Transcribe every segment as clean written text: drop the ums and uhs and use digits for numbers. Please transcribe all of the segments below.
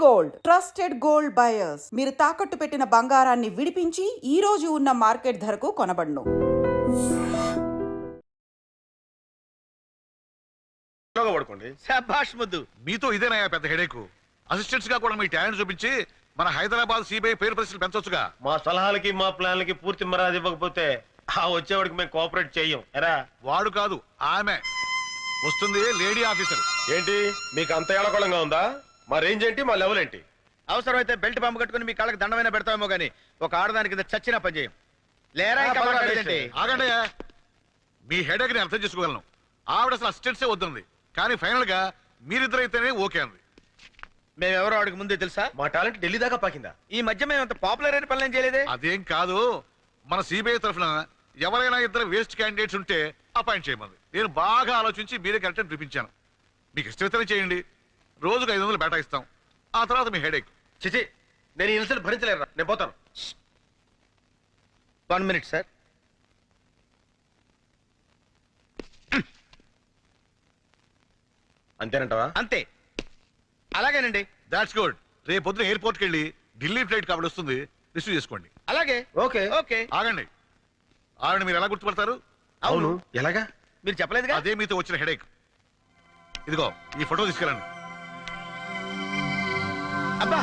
Gold trusted gold buyers మీరు తాకట్టు పెట్టిన బంగారాన్ని విడిపించి ఈ రోజు ఉన్న మార్కెట్ ధరకు కొనబడును. శభాష్ ముద్దు. మీతో ఇదేనా పెద్ద హెడేక్? అసిస్టెంట్స్ గా కూడా మీ టాలెంట్ చూపించి మన హైదరాబాద్ సిబిఐ పేరు ప్రశ్నలు పెంచొచ్చుగా. మా సలహాలకి మా ప్లాన్లకి పూర్తి మరాది ఇవ్వకపోతే ఆ వచ్చేవాడికి మేము కోఆపరేట్ చెయ్యం. ఎరా వాడు కాదు, ఆమె వస్తుంది, లేడీ ఆఫీసర్. ఏంటి మీకు అంత ఏళకోళంగా ఉందా? మా రేంజ్ ఏంటి, మా లెవెల్ ఏంటి? అవసరమైతే బెల్ట్ పంపు కట్టుకుని మీ కాళ్ళకి దండమైనా పెడతామేమో గానీ ఒక ఆడదాని కింద చచ్చినా పని చేయం. లేరా ఇంకా మాట్లాడేదేంటి? ఆగండి, మీ హెడేక్ ని అర్థం చేసుకోగలను. ఆవిడ అసలు అసిస్టెంట్సే వద్దుంది, కానీ ఫైనల్ గా మీరిద్దరైతేనే ఓకే అంది. మేమెవరో ఆడికి ముందే తెలుసా? మా టాలెంట్ ఢిల్లీ దాకా పాకిందా? ఈ మధ్య మేము అంత పాపులర్ అయిన పనులు ఏం చేయలేదే. అదేం కాదు, మన సిబిఐ తరఫున ఎవరైనా ఇద్దరు వేస్ట్ క్యాండిడేట్స్ ఉంటే అపాయింట్ చేయమంది. నేను బాగా ఆలోచించి మీరే కరెక్ట్ చూపించాను. మీకు ఇష్టమైతేనే చేయండి. రోజుకు 500 బేటా ఇస్తాం. ఆ తర్వాత మీ హెడేక్. చిచి, నేను ఈ ఇన్సల్ట్ భరించలేరా, నేను పోతాను. 1 minute సార్. అంతేనంటావా? అంతే, అలాగేనండి. That's good. రేపు పొద్దున ఎయిర్పోర్ట్కి వెళ్ళి ఢిల్లీ ఫ్లైట్ కాబట్టి వస్తుంది, రిసీవ్ చేసుకోండి. అలాగే. Okay okay. ఆగండి, ఆవిడ మీరు ఎలా గుర్తుపడతారు? అవును, ఎలాగా? మీరు చెప్పలేదుగా. అదే మీతో వచ్చిన హెడేక్. ఇదిగో ఈ ఫోటో తీసుకెళ్ళండి. అబ్బా,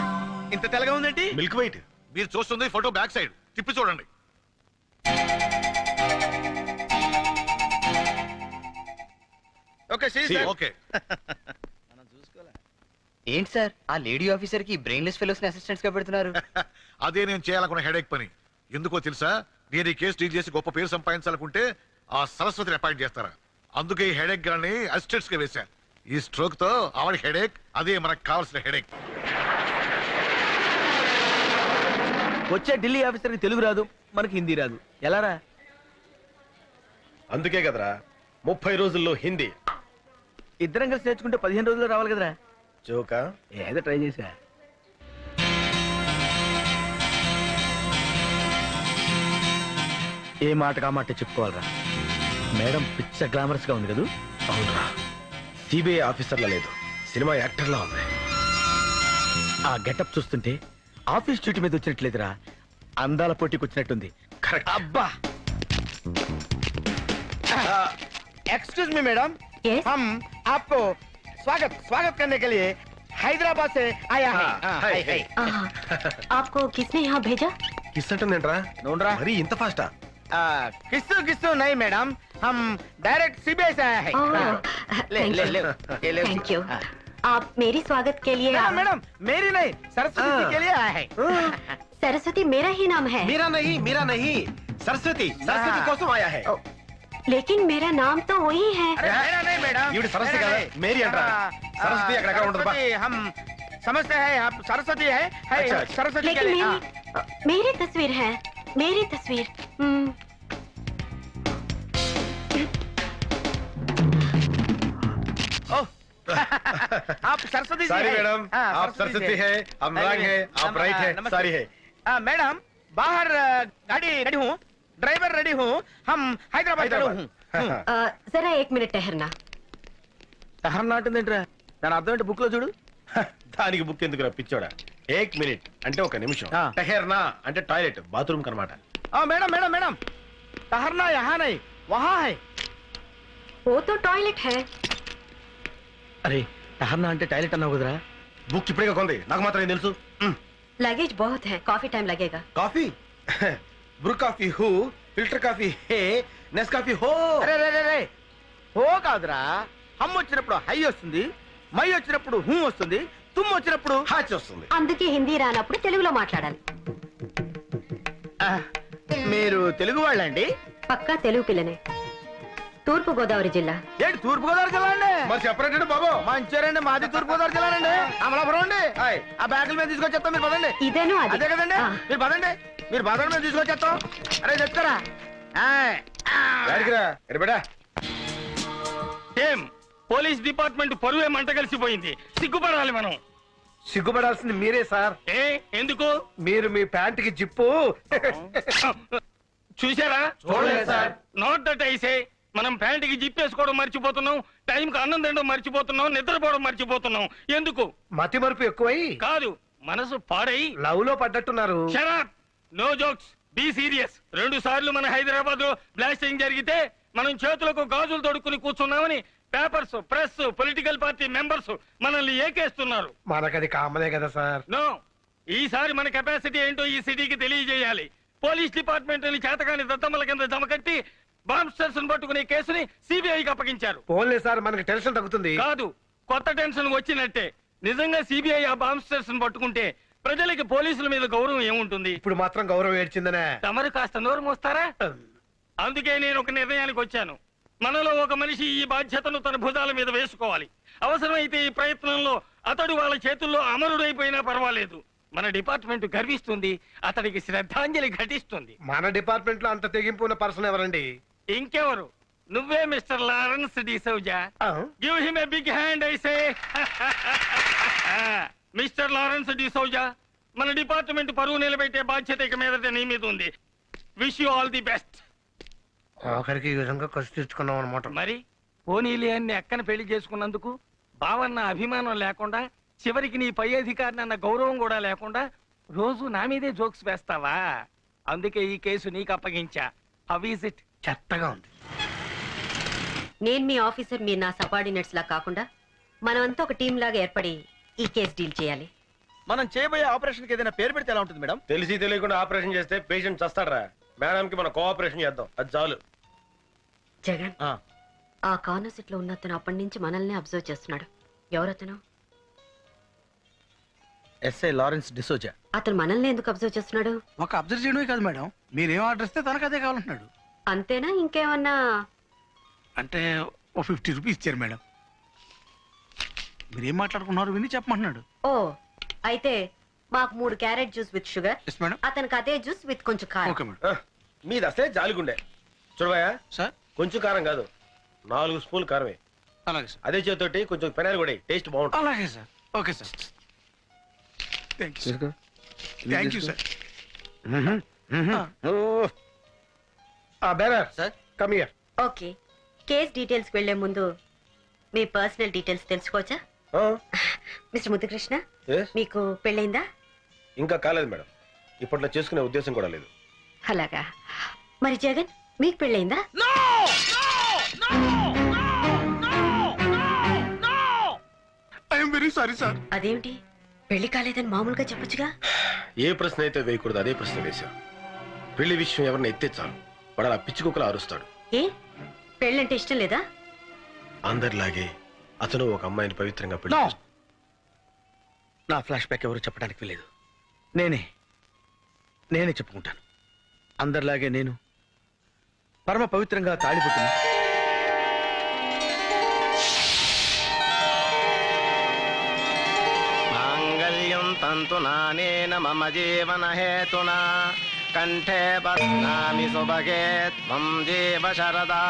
ఇంత తెల్లగా ఉందేంటి? Milk white. మీరు చూస్తుంది ఫోటో బ్యాక్ సైడ్, తిప్పి చూడండి. Okay okay. ఏంటి సార్ ఆ లేడీ ఆఫీసర్ కి బ్రెయిన్లెస్ ఫెలోస్ ని అసిస్టెంట్స్ గా పెడుతున్నారు? అదే నేను చేయాలనుకున్న హెడేక్ పని. ఎందుకో తెలుసా? నేను ఈ కేసు డీల్ చేసి గొప్ప పేరు సంపాదించాలనుకుంటే ఆ సరస్వతిని అపాయింట్ చేస్తారా? అందుకే ఈ హెడేక్ గాని అసిస్టెంట్స్ గా వేశా. ఈ స్ట్రోక్ తో ఆవిడ హెడేక్, అదే మనకు కావాల్సిన హెడేక్. వచ్చే ఢిల్లీ ఆఫీసర్ కి తెలుగు రాదు, మనకి హిందీ రాదు, ఎలా రా? అందుకే కదరా 30 రోజుల్లో హిందీ. ఇద్దరం కలిసి నేర్చుకుంటే 15 రోజుల్లో రావాలి కదరా. జోకా? ఏదో ట్రై చేసా. ఏ మాట మాట చెప్పుకోవాలరా. మేడం పిచ్చ గ్లామరస్ గా ఉంది కదూ? అవునరా, సిబిఐ ఆఫీసర్లా లేదు, సినిమా యాక్టర్లా ఉంది. ఆ గెటప్ చూస్తుంటే ఆఫీస్ డ్యూటీ మీద వచ్చినట్లేదురా, అందాల పోటీకి వచ్చినట్టుంది. కరెక్ట్. అబ్బా. एक्सक्यूज मी मैडम, हम आपको स्वागत स्वागत करने के लिए हैदराबाद से आया है. आपको किसने यहाँ भेजा? కిస్ అంటుందేంట్రా? నోండ్రా. మరి ఇంత ఫాస్టా? किस्सू किस्सू नहीं मैडम, हम डायरेक्ट सीबीआई से आया है. ले ले ले ले ले. Thank you. आप मेरी स्वागत के लिए मैडम मेरी नहीं, सरस्वती जी के लिए आया है. सरस्वती मेरा ही नाम है. మీరా నహీ సరస్వతి, సరస్వతి కోసం ఆయా హై. लेकिन मेरा नाम तो वही है. अरे मेरा नहीं मैडम, ఈవిడ సరస్వతి కదా, మేరీ అంటారా? సరస్వతి ఎక్కడ ఉండదు బా. हम समझते हैं आप सरस्वती है. अच्छा. सरस्वती के लेकिन लिए. मेरी तस्वीर है, मेरी तस्वीर. आप सरस्वती जी सारी हैं. मैडम, हाँ, आप सरस्वती है, हम रंग है, आप राइट है, नमस्ते. सारी है. मैडम बाहर गाड़ी रेडी हूँ, ड्राइवर रेडी हूँ, हम हैदराबाद चलो हूँ. जरा 1 मिनट ठहरना. సహనం అంటుందేంట్రా? దాని అర్థం ఏంటి బుక్ లో చూడు. దానికి బుక్ ఎందుకు పిచ్చోడా? 1 మినిట్ అంటే 1 నిమిషం. ఆ. టెహర్నా అంటే టాయిలెట్, బాత్రూమ్ కనమాట. मैडम मैडम मैडम, ठहरना यहाँ नहीं, वहाँ है. वो तो टॉयलेट है. అరే సహనం అంటే టాయిలెట్ అన్నావు కదరా. బుక్ ఇప్పుడే కొంది, నాకు మాత్రం ఏం తెలుసు. लगेज बहुत है, काफी टाइम लगेगा. కాఫీ బ్రూ కాఫీ హూ, ఫిల్టర్ కాఫీ హే, నెస్ కాఫీ హో. అరే రే రే రే, హో కాదురా. హమ్ వచ్చినప్పుడు హై వస్తుంది, మై వచ్చినప్పుడు హూ వస్తుంది, తుమ్ వచ్చినప్పుడు హాచ్ వస్తుంది. అందుకే హిందీ రానప్పుడు తెలుగులో మాట్లాడాలి. మీరు తెలుగు వాళ్ళండి? పక్కా తెలుగు పిల్లనే. తూర్పు గోదావరి జిల్లా. ఏంటి తూర్పు గోదావరి జిల్లా అండి? మరి చెప్పరేంటి బాబు? మంచిర్యాలండి, మాది తూర్పు గోదావరి జిల్లా అండి. అమలాపురం అండి. హాయ్. ఆ బ్యాగుల మీద తీసుకొచ్చేస్తాం, మీరు పదండి. ఇదేను అది. అదే కదండి, ఆ. మీరు పదండి, మీరు పదండి, మేము తీసుకొచ్చేస్తాం. అరే చెప్తారా? రా ఎరబడా. ఏం పోలీస్ డిపార్ట్మెంట్ పరువే మంట కలిసిపోయింది. సిగ్గుపడాలి మనం. సిగ్గుపడాల్సింది మీరే సార్. ఏ ఎందుకు? మీరు మీ ప్యాంట్ కి జిప్పు చూసారా? చూడలేదు sir. Note that I say మనం ప్యాంటుకి జిప్పేసుకోవడం మర్చిపోతున్నాం, టైంకి అన్నం తినడం మర్చిపోతున్నాం, నిద్రపోవడం మర్చిపోతున్నాం. ఎందుకు? మతి మరుపు ఎక్కువై కాదు, మనసు పాడై లవ్ లో పడ్డట్టున్నారు. Shut up, no jokes, be serious. 2 సార్లు మన హైదరాబాద్ లో బ్లాస్టింగ్ జరిగితే మనం చేతులకు గాజులు తొడుక్కుని కూర్చున్నామని papers, press, political party members మనల్ని ఏకేస్తున్నారు. మనకది కామనే కదా సార్. నో, ఈసారి మన కెపాసిటీ ఏంటో ఈ సిటీకి తెలియజేయాలి. పోలీస్ డిపార్ట్మెంట్ చేతకాని దత్తమ్మల కింద జమకట్టి బాంబ్స్టర్స్ పట్టుకునే కేసుని సిబిఐకి అప్పగించారు. పోన్లే సార్, మనకి టెన్షన్ తగ్గుతుంది. కాదు, కొత్త టెన్షన్ వచ్చినట్టే. నిజంగా సిబిఐ ఆ బాంబ్స్టర్స్ పట్టుకుంటే ప్రజలకి పోలీసుల మీద గౌరవం ఏముంటుంది? ఇప్పుడు మాత్రం గౌరవం ఏడ్చిందనే. తమరు కాస్త నోరు మోస్తారా? అందుకే నేను ఒక నిర్ణయానికి వచ్చాను. మనలో ఒక మనిషి ఈ బాధ్యతను తన భుజాల మీద వేసుకోవాలి. అవసరమైతే ఈ ప్రయత్నంలో అతడు వాళ్ళ చేతుల్లో అమరుడైపోయినా పర్వాలేదు. మన డిపార్ట్మెంట్ గర్విస్తుంది, అతడికి శ్రద్ధాంజలి ఘటిస్తుంది. మన డిపార్ట్మెంట్ లో అంత తెగింపు ఉన్న పర్సన్ ఎవరండి? ఇంకెవరు? నువ్వే mister Lawrence D'Souza. Give him a big hand I say. Mister Lawrence D'Souza, మన డిపార్ట్మెంట్ పరువు నిలబెట్టే బాధ్యత ఇక మీదట నీ మీద ఉంది. Wish you all the best. ఆఖరికి ఈ విధంగా ఖర్చు తెచ్చుకున్నాం అనమాట. మరి పోనీలే అని అక్కన పెళ్లి చేసుకున్నందుకు బావన్న అభిమానం లేకుండా, చివరికి నీ పై అధికారిని అన్న గౌరవం కూడా లేకుండా రోజు నా మీదే జోక్స్ వేస్తావా? అందుకే ఈ కేసు నీకు అప్పగించా. How is it? చెత్తగా ఉంది. నేను మీ ఆఫీసర్, మీరు నా సబార్డినేట్స్ లా కాకుండా మనమంతా ఒక టీం లాగా ఏర్పడి ఈ కేసు డీల్ చేయాలి. మనం చేయబోయే ఆపరేషన్ కి ఏదైనా పేరు పెడితే ఎలా ఉంటుంది మేడం? తెలిసి తెలియకుండా ఆపరేషన్ చేస్తే పేషెంట్ చస్తాడరా. మేడం కి మనం కోఆపరేషన్ చేద్దాం, అది చాలు. జగన్, ఆ కార్నర్ సీట్ లో ఉన్న అతను అప్పటి నుంచి మనల్ని అబ్జర్వ్ చేస్తున్నాడు. ఎవరతను? SI Lawrence D'Souza. అతను మనల్ని ఎందుకు అబ్జర్వ్ చేస్తున్నాడు? ఒక అబ్జర్వ్ చేయడమే కాదు మేడం, మీరేం ఆర్డర్ ఇస్తే తనకు అదే కావాలంటున్నాడు. అంతేనా? ఇంకేమన్నా? అంటే ఓ 50 రూపీస్ ఇచ్చారు మేడం. మీరేం మాట్లాడుకున్నారు విని చెప్పమంటున్నాడు. ఓ, అయితే మాకు 3 carrot juice with sugar, yes madam. అతనికి అదే జ్యూస్ విత్ కొంచెం కారం. Okay madam. మీది అసలే జాలిగుండే. చూడబోయా, సార్ కొంచెం కారం కాదు, 4 స్పూన్లు కారమే. అలాగే సార్. అదే చేతోటి కొంచెం పెనాలు కూడా టేస్ట్ బాగుంటుంది. అలాగే sir. Okay sir. Thank you sir. Thank you sir. Bearer sir, come here. Okay, case details వెళ్లే ముందు మీ పర్సనల్ డీటెయిల్స్ తెలుసుకోవచ్చా? మిస్టర్ ముద్దుకృష్ణ, మీకు పెళ్ళైందా? ఇంకా కాలేదు మేడం, ఇప్పట్లో చేసుకునే ఉద్దేశం కూడా లేదు. అలాగా. మరి జగన్, మీకు పెళ్ళైందా? I'm very sorry sir. అదేమిటి, పెళ్లి కాలేదని మామూలుగా చెప్పొచ్చుగా? ఏ ప్రశ్న అయితే వేయకూడదు అదే ప్రశ్న వేశా. పెళ్లి విషయం ఎవరిని ఎత్తే చాలు వాడు అలా పిచ్చి కుక్కలా అరుస్తాడు. ఏ, పెళ్ళంటే ఇష్టం లేదా? అందరిలాగే అతను ఒక అమ్మాయిని పవిత్రంగా పెళ్లి No. చేసుకున్నాడు. నా ఫ్లాష్ బ్యాక్ ఎవరు చెప్పడానికి వీలేదు. నేనే చెప్పుకుంటాను. అందరిలాగే నేను పరమ పవిత్రంగా తాళిపుట్టిన మాంగళ్యం తంతు నానేన మమ జీవన హేతునా కంఠే బధ్నామి సుభగే త్వం జీవ శరదా.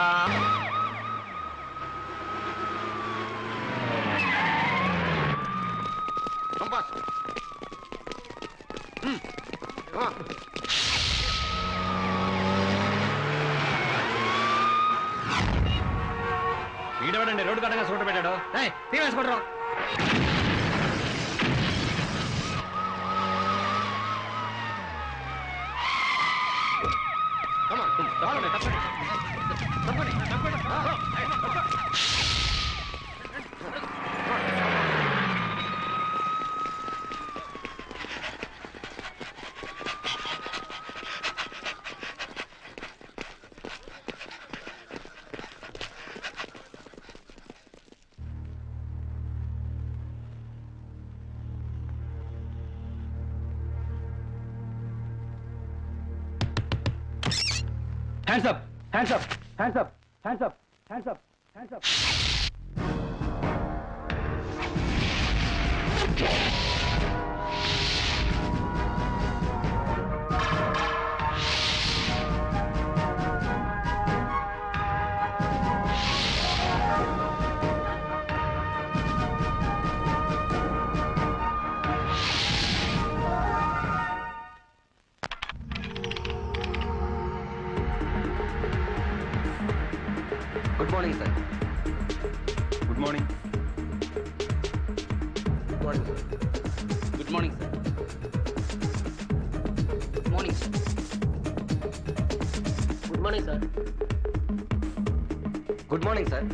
వీడవడండి రోడ్డు కట్టగా సూట పెట్టాడు. తీవేసుకుంటారు. Hands up! Hands up! Hands up! Hands up! Hands up! Hands up! Morning sir. Good morning. Good morning sir. Good morning sir. Good morning sir. Good morning sir. Good morning sir.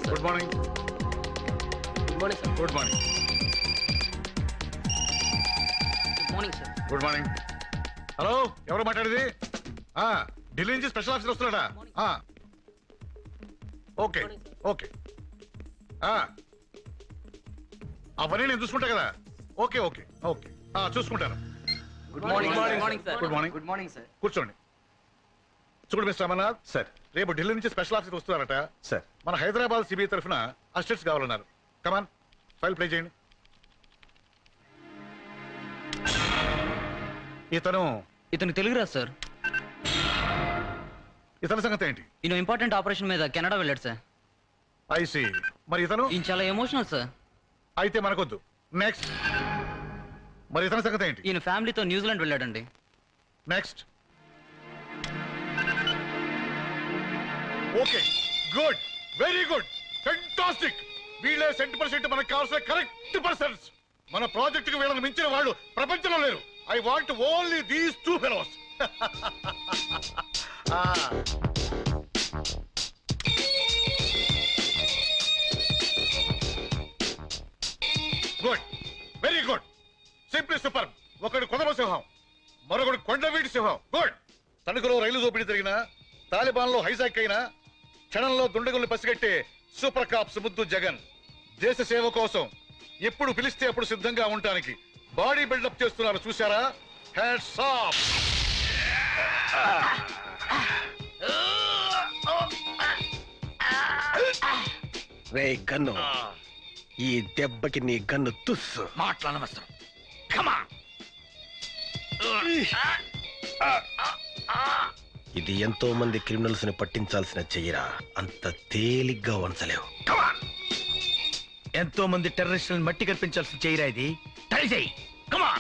Good morning. Good morning sir. Good morning. Good morning sir. Good morning. Hello, ఎవరు మాట్లాడేది? ఢిల్లీ నుంచి special officer వస్తున్నాడా? Okay okay. అవన్నీ నేను చూసుకుంటా కదా. Okay okay okay చూసుకుంటాను. Good morning. Good morning sir. Good morning. Good morning sir. కూర్చోండి. చూడు మిస్టర్ అమర్నాథ్ సార్. రేపు ఢిల్లీ నుంచి స్పెషల్ ఆఫీసర్ వస్తున్నారట. సార్. మన హైదరాబాద్ సిబిఐ తరఫున అసిస్టెంట్స్ కావాలన్నారు. కమాన్, ఫైల్ ప్లే చేయండి. ఇతను తెలుగు రాదు సార్. ఇతని సంగతి ఏంటి? ఈయన ఇంపార్టెంట్ ఆపరేషన్ మీద కెనడా వెళ్ళాడు సార్. ఐసి. మరి ఇతను? ఈయన చాలా ఎమోషనల్ సార్. అయితే మనకొద్దు. నెక్స్ట్. మరి ఇతని సంగతి ఏంటి? ఈయన ఫ్యామిలీతో న్యూజిలాండ్ వెళ్ళాడండి. Next. Okay, good, very good, fantastic. వీళ్ళే 100% మనకు కావాల్సిన కరెక్ట్ పర్సన్స్. మన ప్రాజెక్ట్ కి వీళ్ళని మించిన వాళ్ళు ప్రపంచంలో లేరు. I want only these 2 fellows. Good, very good, simply super. ఒకడు కొదమ సింహం, మరొకడు కొండవీటి సింహం. గుడ్. తణుకులో రైలు దోపిడీ జరిగిన, తాలిబాన్ లో హైజాక్ అయిన, క్షణంలో దుండగుల్ని పసిగట్టే సూపర్ కాప్స్ ముద్దు జగన్. దేశ సేవ కోసం ఎప్పుడు పిలిస్తే అప్పుడు సిద్ధంగా ఉండటానికి బాడీ బిల్డప్ చేస్తున్నారు. చూసారా? Hats off. రే గన్ను, ఈ దెబ్బకి నీ గన్ను తుస్సు. మాట్లాడనవసరం. కమా. ఇది ఎంతో మంది క్రిమినల్స్ ని పట్టించాల్సిన చెయ్యరా. అంత తేలిగ్గా వంచలేవు. ఎంతో మంది టెర్రరిస్టులను మట్టి కనిపించాల్సిన చేయరా ఇది. ట్రై చేయి. కమా.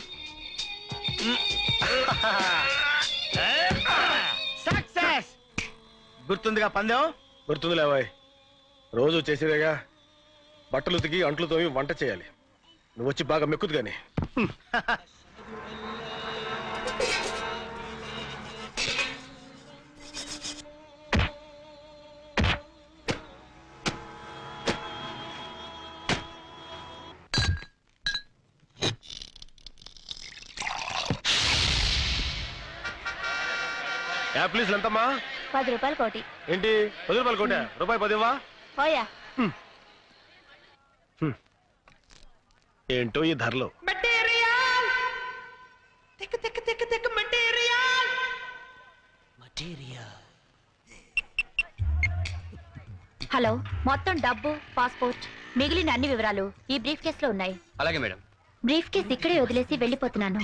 సక్సెస్. గుర్తుందిగా పందెం? గుర్తుంది లేవాయ్, రోజు చేసేదేగా. బట్టలు ఉతికి అంట్లు తోమి వంట చేయాలి. నువ్వు వచ్చి బాగా మెక్కుదు గాని. యాప్లీస్ ఎంతమ్మా? 10 రూపాయలు కోటి. ఏంటి 10 రూపాయలు కోట? రూపాయి 10 ఇవ్వా? పోయా. ఏంటో ఈ ధరలు. హలో, మొత్తం డబ్బు, పాస్పోర్ట్, మిగిలిన అన్ని వివరాలు ఈ బ్రీఫ్ కేస్ లో ఉన్నాయి. అలాగే మేడం. బ్రీఫ్ కేస్ ఇక్కడే వదిలేసి వెళ్ళిపోతున్నాను.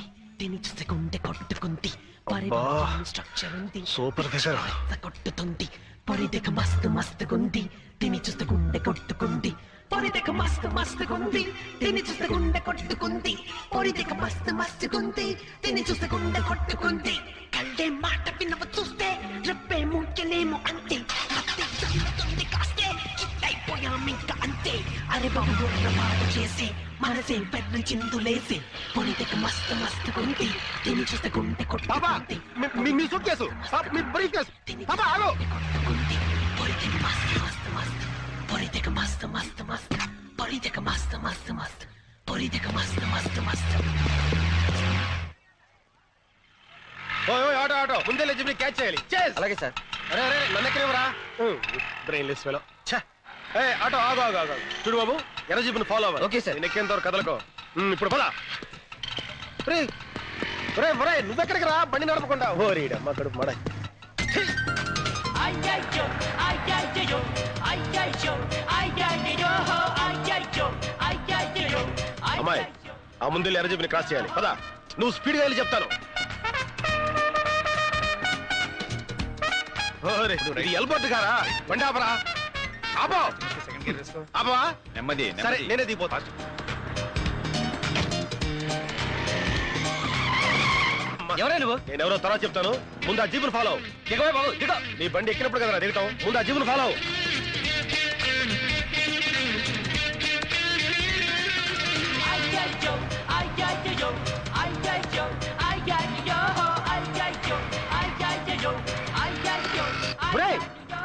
Super figure. కొట్టుతుంది పొరిదెక మస్తు మస్తుగుంది. తిని చూస్తే గుండె కొట్టుకుంది. పొరిదెక మస్తు మస్తుగుంది. తిని చూస్తే గుండె కొట్టుకుంది. పొరిదెక మస్తు మస్తుగుంది. తిని చూస్తే గుండె కొట్టుకుంది. కళ్ళే మాట వినవ చూస్తే రెప్పే ముఖ్యలేము అంతే. కాస్తే కిట్టయిపోయామింకా అంతే. అరే బాబు మాట చేసే మనసే పెద్ద చిందులేసే. పొరిదెక మస్తు మస్తుగుంది. తిని చూస్తే గుండె కొట్టుకుంది. మీ సూట్ కేసు, మీ బ్రీఫ్ కేసు. పాపా హలో. పొరిదెక మస్తు మస్తు మస్తు. పొరిదెక మస్తు మస్తు మస్తు. పొరిదెక మస్తు మస్తు మస్తు. పొరిదెక మస్తు మస్తు మస్తు. ఆటో ఆటో ముందే లేచి క్యాచ్ చేయాలి. అలాగే సార్. అరే అరే నన్ను ఎక్కడేవరా? Brainless fellow. ఆటో ఆగు ఆగు ఆగు. చూడు బాబు, ఎర్ర జీపుని ఫాలో అవ్వాలి. Okay sir. నేను ఎక్కేంత వరకు కదలకో. ఇప్పుడు పదా. రే రే మరే, నువ్వెక్కడికి రా, బండి నడపకుండా. ఓ రీడా మా కడుపు మడ. అమ్మాయి, ఆ ముందు ఎర్రజీపుని క్రాస్ చేయాలి పదా. నువ్వు స్పీడ్గా వెళ్ళి చెప్తాను. ఎల్బర్ట్ గారా బండి ఆపరా. ఆపో ఆపవా. నెమ్మది సరే నేనే దిగిపోతా. ఎవరే నువ్వు? నేనెవరో తర్వాత చెప్తాను. ముందు ఆ జీపును ఫాలో. దిగవే బాబు, దిగో. నీ బండి ఎక్కినప్పుడు కదా దిగుతాం. ముందు ఆ జీపును ఫాలో.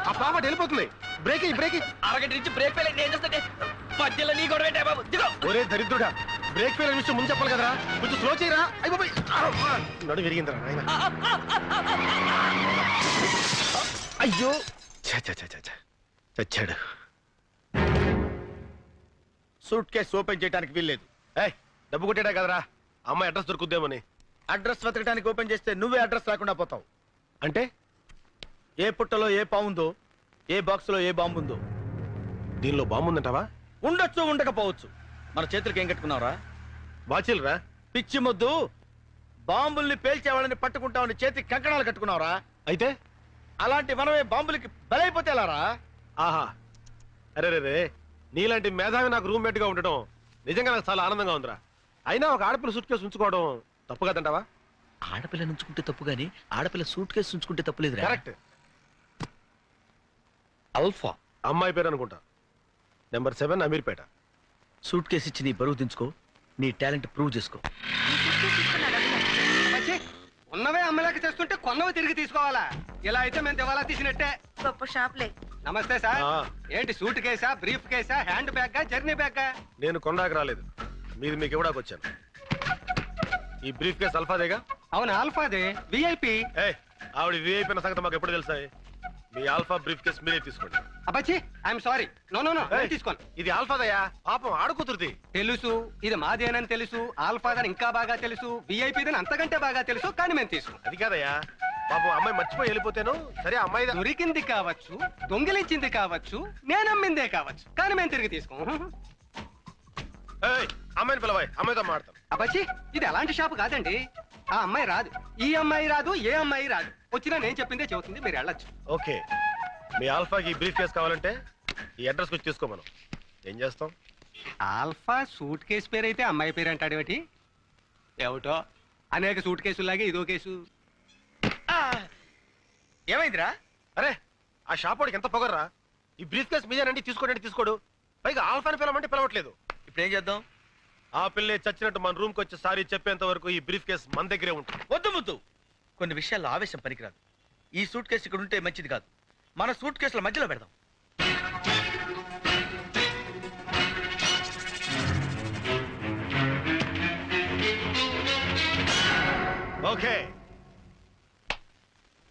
ఆ పాప వెళ్ళిపోతుంది. Break break. అరగంట నుంచి బ్రేక్ ఫెయిల్ నేను చేస్తుంటే మధ్యలో నీ గొడవ ఏంటే బాబు? దిగో. ఒరే దరిద్రుడా, బ్రేక్ ఫెయిల్ విషయం ముందు చెప్పాలి కదరా. కొంచెం స్లో చేయరా. అయిపోయి నడు విరిగిందిరా నాయన. అయ్యో చచ్చాడు. సూట్ కేసు ఓపెన్ చేయడానికి వీల్లేదు. ఏయ్ డబ్బు కొట్టేడా కదరా. అమ్మాయి అడ్రస్ దొరుకుద్దేమని. అడ్రస్ వెతకడానికి ఓపెన్ చేస్తే నువ్వే అడ్రస్ రాకుండా పోతావు. అంటే ఏ పుట్టలో ఏ పావుందో, ఏ బాక్స్ లో ఏ బాంబు ఉందో. దీనిలో బాంబు ఉందంటావా? ఉండొచ్చు, ఉండకపోవచ్చు. మన చేతులకి ఏం కట్టుకున్నావురా? బాచిల్రా. పిచ్చి మొద్దు. బాంబుల్ని పేల్చేవాళ్ళని పట్టుకుంటామని చేతికి కంకణాలు కట్టుకున్నావురా. అయితే అలాంటి మనమే బాంబులకి బలైపోతే ఎలారా? ఆహా, అరే రే, నీలాంటి మేధావి నాకు రూమ్మేట్ గా ఉండటం నిజంగా నాకు చాలా ఆనందంగా ఉందిరా. అయినా ఒక ఆడపిల్ల సూట్ కేసు ఉంచుకోవడం తప్పు కదంటావా? ఆడపిల్ల నుంచుకుంటే తప్పు గానీ ఆడపిల్ల సూట్ కేసు ఉంచుకుంటే తప్పులేదురా. కరెక్ట్. అల్ఫా అమ్మాయి పేరు అనుకుంటా. నెంబర్ 7 అమీర్పేట. సూట్ కేసు ఇచ్చి నీ బరువు దించుకో. నీ టాలెంట్ ప్రూవ్ చేసుకో. ఉన్నవే అమ్మలేక చేస్తుంటే కొన్నవి తిరిగి తీసుకోవాలా? ఇలా అయితే మేము దివాలా తీసినట్టే. గొప్ప షాప్లే. నమస్తే సార్. ఆ. ఏంటి సూట్ కేసా, బ్రీఫ్ కేసా, హ్యాండ్ బ్యాగ్, జర్నీ బ్యాగ్? నేను కొండాకి రాలేదు, మీది మీకు ఇవ్వడానికి వచ్చాను. ఈ బ్రీఫ్ కేసు అల్ఫాదేగా? అవును, ఆల్ఫాదే. విఐపి. ఏయ్, ఆవిడ విఐపీ అన్న సంగతి మాకు ఎప్పుడు తెలుసా? మీ ఆల్ఫా బ్రీఫ్ కేసు మీరే తీసుకోండి. అబ్బాచి I'm sorry. No no no, ఏయ్, తీసుకోను. ఇది ఆల్ఫాదయ్యా, పాపం ఆడుకూతురుది. తెలుసు, ఇది మాదేనని తెలుసు. ఆల్ఫాదని ఇంకా బాగా తెలుసు. విఐపిదని అంతకంటే బాగా తెలుసు. కానీ మేము తీసుకోం. అది కాదయ్యా, పాపం అమ్మాయి మర్చిపోయి వెళ్ళిపోతేను. సరే అమ్మాయి దొరికింది కావచ్చు, దొంగిలించింది కావచ్చు, నేనమ్మిందే కావచ్చు, కానీ మేము తిరిగి తీసుకోం. అమ్మాయిని పిలవాయి, అమ్మాయితో మాడతాం. అబ్బాచి ఇది అలాంటి షాపు కాదండి. ఆ అమ్మాయి రాదు, ఈ అమ్మాయి రాదు, ఏ అమ్మాయి రాదు. వచ్చినా నేను చెప్పిందే చెబుతుంది, మీరు వెళ్ళొచ్చు. ఓకే, మీ ఆల్ఫాకి బ్రీఫ్ కేసు కావాలంటే ఈ అడ్రస్ వచ్చి తీసుకో. మనం ఏం చేస్తాం? ఆల్ఫా సూట్ కేసు పేరు అయితే అమ్మాయి పేరు అంటాడు ఏమిటి? ఏమిటో అనేక సూట్ కేసులాగే ఇదో కేసు. ఏమైందిరా? అరే ఆ షాప్ వాడికి ఎంత పొగర్రా. ఈ బ్రీఫ్ కేసు మీదేనండి, తీసుకోండి తీసుకోడు. పైగా ఆల్ఫాని పిలవమంటే పిలవట్లేదు. ఇప్పుడు ఏం చేద్దాం? ఆ పిల్లే చచ్చినట్టు మన రూమ్కి వచ్చి సారీ చెప్పేంత వరకు ఈ బ్రీఫ్ కేసు మన దగ్గరే ఉంటుంది. వద్దు ముద్దు. కొన్ని విషయాల్లో ఆవేశం పనికిరాదు. ఈ సూట్ కేసు ఇక్కడ ఉంటే మంచిది కాదు. మన సూట్ కేసుల మధ్యలో పెడదాం. ఓకే